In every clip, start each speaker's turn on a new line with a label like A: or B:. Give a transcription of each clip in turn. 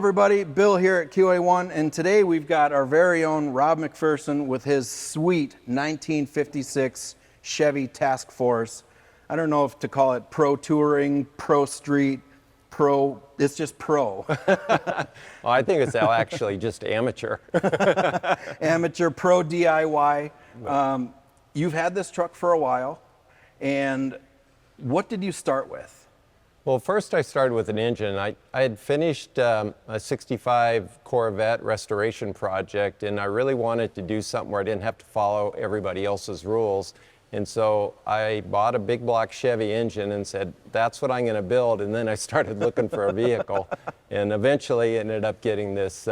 A: Hello everybody, Bill here at QA1, and today we've got our very own Rob McPherson with his sweet 1956 Chevy Task Force. I don't know if to call it pro touring, pro street, pro, it's just pro.
B: Well, I think it's actually just amateur.
A: Amateur, pro DIY. You've had this truck for a while, and what did you start with?
B: Well, first I started with an engine. I had finished a 65 Corvette restoration project, and I really wanted to do something where I didn't have to follow everybody else's rules. And so I bought a big block Chevy engine and said, that's what I'm going to build. And then I started looking for a vehicle, and eventually ended up getting this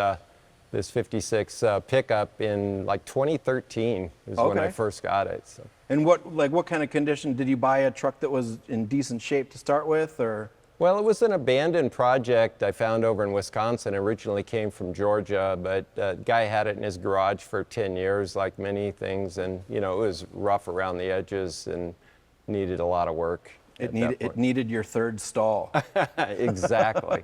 B: this 56 pickup in like 2013 is when I first got it. So.
A: And what kind of condition? Did you buy a truck that was in decent shape to start with, or?
B: Well, it was an abandoned project I found over in Wisconsin. It originally came from Georgia, but a guy had it in his garage for 10 years, like many things, and you know, it was rough around the edges and needed a lot of work.
A: It needed your third stall.
B: Exactly.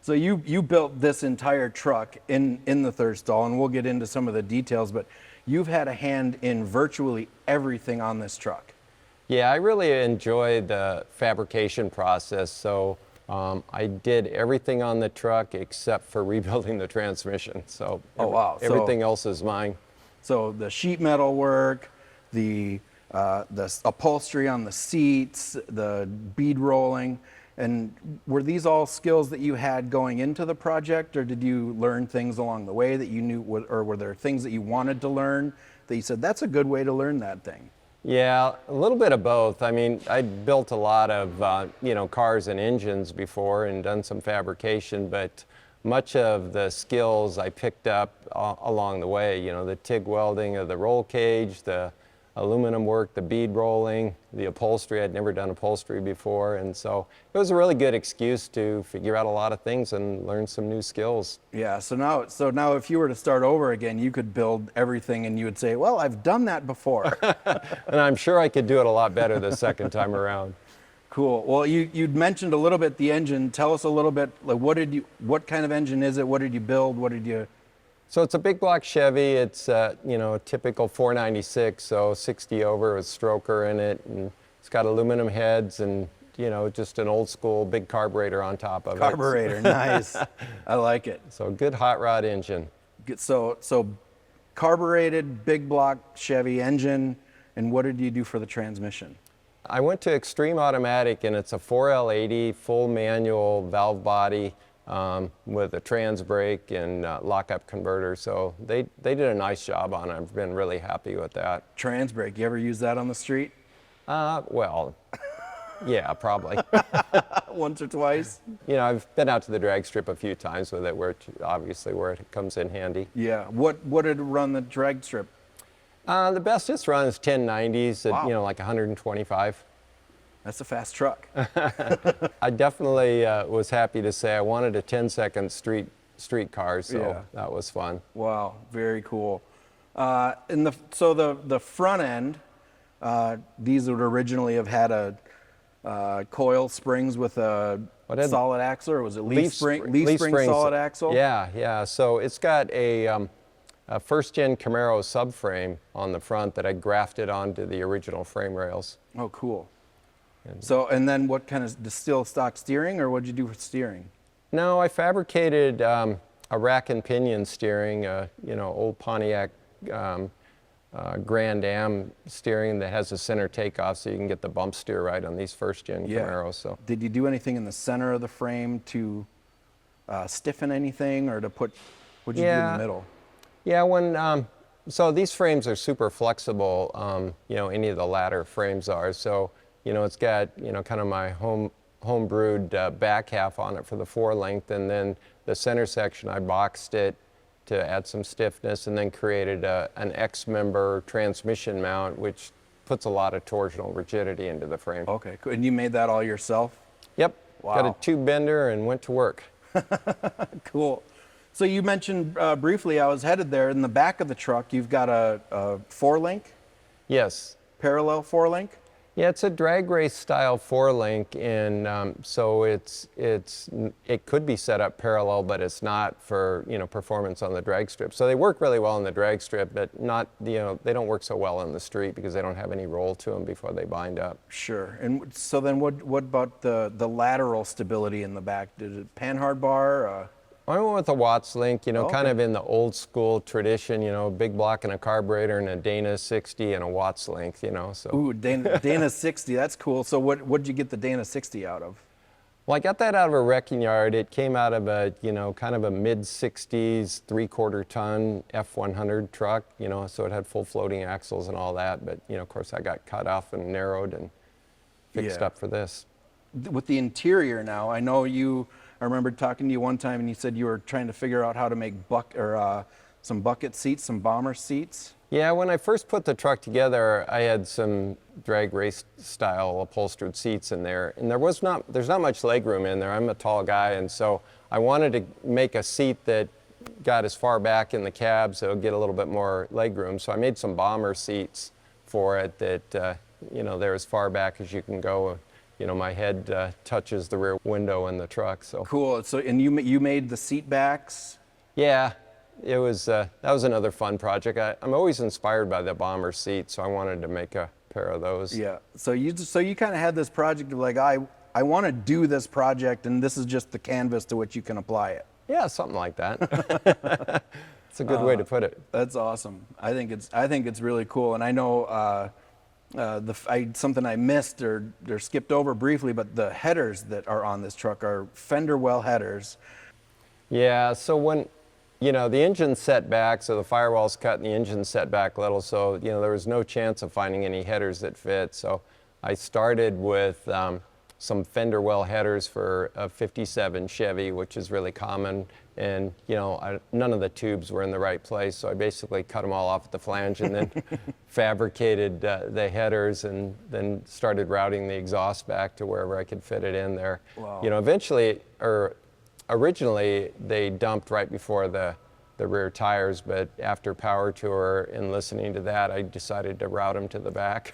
A: So you built this entire truck in the third stall, and we'll get into some of the details, but you've had a hand in virtually everything on this truck.
B: Yeah, I really enjoyed the fabrication process, so I did everything on the truck except for rebuilding the transmission. So everything else is mine. So
A: the sheet metal work, the upholstery on the seats, the bead rolling, and were these all skills that you had going into the project, or did you learn things along the way that you knew, or were there things that you wanted to learn that you said, that's a good way to learn that thing?
B: Yeah, a little bit of both. I mean, I'd built a lot of, you know, cars and engines before and done some fabrication, but much of the skills I picked up along the way, you know, the TIG welding of the roll cage, the aluminum work, the bead rolling, the upholstery. I'd never done upholstery before, and so it was a really good excuse to figure out a lot of things and learn some new skills.
A: Yeah, so now if you were to start over again, you could build everything and you would say, well, I've done that before.
B: And I'm sure I could do it a lot better the second time around.
A: Cool. Well, you'd mentioned a little bit the engine. Tell us a little bit, like what kind of engine is it? What did you build? What did you?
B: So it's a big block Chevy. It's you know, a typical 496, so 60 over with stroker in it, and it's got aluminum heads and, you know, just an old school big carburetor on top of it.
A: Carburetor, nice. I like it.
B: So good hot rod engine.
A: So carbureted big block Chevy engine, and what did you do for the transmission?
B: I went to Extreme Automatic, and it's a 4L80 full manual valve body. With a trans brake and lockup converter, so they did a nice job on it. I've been really happy with that.
A: Trans brake, you ever use that on the street?
B: Well, yeah, probably.
A: Once or twice?
B: You know, I've been out to the drag strip a few times with it, where it comes in handy.
A: Yeah. What did it run the drag strip?
B: The best it's run is 1090s
A: Wow.
B: at, you know, like 125.
A: That's a fast truck.
B: I definitely was happy to say I wanted a 10-second street car, so that was fun.
A: Wow, very cool. So the front end, these would originally have had a coil springs with a solid axle, or was it leaf spring solid axle?
B: Yeah, yeah. So it's got a first-gen Camaro subframe on the front that I grafted onto the original frame rails.
A: Oh, cool. So, and then what kind of, still stock steering, or what did you do for steering?
B: No, I fabricated a rack and pinion steering, you know, old Pontiac Grand Am steering that has a center takeoff, so you can get the bump steer right on these first-gen Camaros. So.
A: Did you do anything in the center of the frame to stiffen anything, or to put, what'd you do in the middle?
B: Yeah, so these frames are super flexible, you know, any of the ladder frames are, so you know, it's got, you know, kind of my home-brewed back half on it for the fore-length, and then the center section I boxed it to add some stiffness, and then created an X-member transmission mount, which puts a lot of torsional rigidity into the frame.
A: Okay, cool. And you made that all yourself?
B: Yep.
A: Wow.
B: Got a tube bender and went to work.
A: Cool. So you mentioned briefly, I was headed there, in the back of the truck, you've got a four-link?
B: Yes.
A: Parallel four-link?
B: Yeah, it's a drag race style 4-link, and so it could be set up parallel, but it's not for performance on the drag strip. So they work really well on the drag strip, but not they don't work so well on the street because they don't have any roll to them before they bind up.
A: Sure. And so then what about the lateral stability in the back? Did it panhard bar?
B: I went with a Watts link, kind
A: Okay.
B: of in the old school tradition, big block and a carburetor and a Dana 60 and a Watts link, so.
A: Ooh, Dana 60, that's cool. So what'd you get the Dana 60 out of?
B: Well, I got that out of a wrecking yard. It came out of a, kind of a mid-60s, 3/4 ton F100 truck, so it had full floating axles and all that. But, of course, I got cut off and narrowed and fixed up for this.
A: With the interior now, I remember talking to you one time and you said you were trying to figure out how to make some bucket seats, some bomber seats.
B: Yeah, when I first put the truck together, I had some drag race style upholstered seats in there, and there's not much leg room in there. I'm a tall guy, and so I wanted to make a seat that got as far back in the cab so it would get a little bit more leg room. So I made some bomber seats for it that they're as far back as you can go. My head touches the rear window in the truck. So
A: Cool. So and you made the seat backs.
B: yeah, it was that was another fun project. I'm always inspired by the bomber seat, so I wanted to make a pair of those.
A: Yeah. So you kind of had this project of like I want to do this project, and this is just the canvas to which you can apply it.
B: Yeah, something like that. It's a good way to put it.
A: That's awesome. I think it's really cool, and I know something I missed or skipped over briefly, but the headers that are on this truck are fender well headers.
B: Yeah, so when, the engine's set back, so the firewall's cut and the engine's set back a little, so, there was no chance of finding any headers that fit. So I started with some fender well headers for a 57 Chevy, which is really common, and, none of the tubes were in the right place, so I basically cut them all off at the flange and then fabricated the headers and then started routing the exhaust back to wherever I could fit it in there.
A: Wow.
B: Originally, they dumped right before the rear tires, but after Power Tour and listening to that, I decided to route them to the back.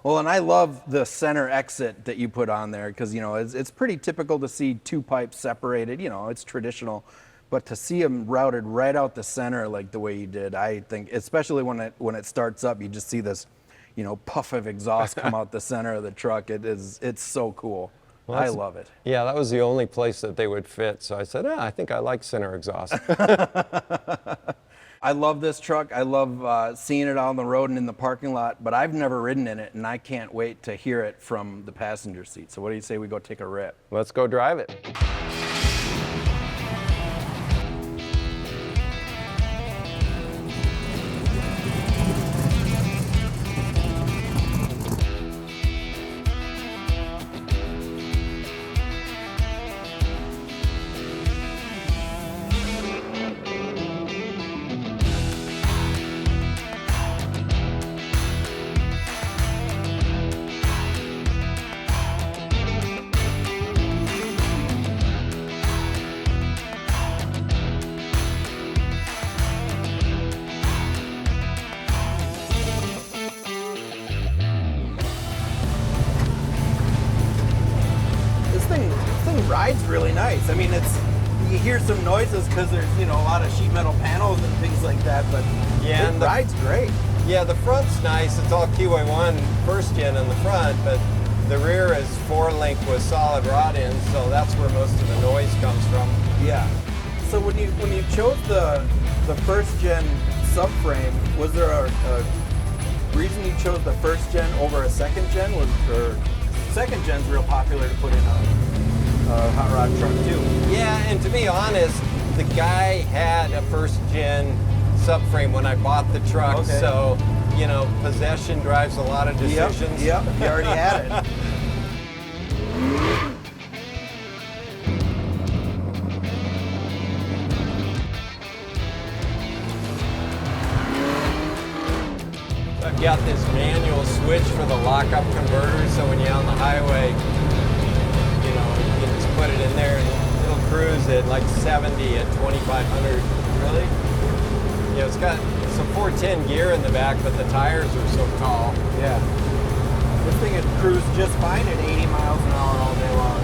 A: Well, and I love the center exit that you put on there because, it's pretty typical to see two pipes separated. It's traditional. But to see them routed right out the center like the way you did, I think, especially when it starts up, you just see this, puff of exhaust come out the center of the truck. It's so cool. Well, I love it.
B: Yeah, that was the only place that they would fit. So I said, I think I like center exhaust.
A: I love this truck. I love seeing it on the road and in the parking lot, but I've never ridden in it, and I can't wait to hear it from the passenger seat. So what do you say we go take a rip?
B: Let's go drive it.
A: This thing rides really nice. I mean, you hear some noises because there's a lot of sheet metal panels and things like that, but
B: yeah,
A: it rides great.
B: Yeah, the front's nice. It's all QA1 first gen in the front, but the rear is 4-link with solid rod ends, so that's where most of the noise comes from.
A: Yeah. So when you chose the first gen subframe, was there a reason you chose the first gen over a second gen? Or second gen's real popular to put in a hot rod truck too.
B: Yeah, and to be honest, the guy had a first gen subframe when I bought the truck,
A: okay.
B: So possession drives a lot of decisions.
A: Yep, you already had it.
B: I've got this manual switch for the lockup converter, so when you're on the highway, you can just put it in there and it'll cruise at like 70 at 2,500.
A: Really?
B: It's got some 410 gear in the back, but the tires are so tall.
A: Yeah.
C: This thing would cruise just fine at 80 miles an hour all day long.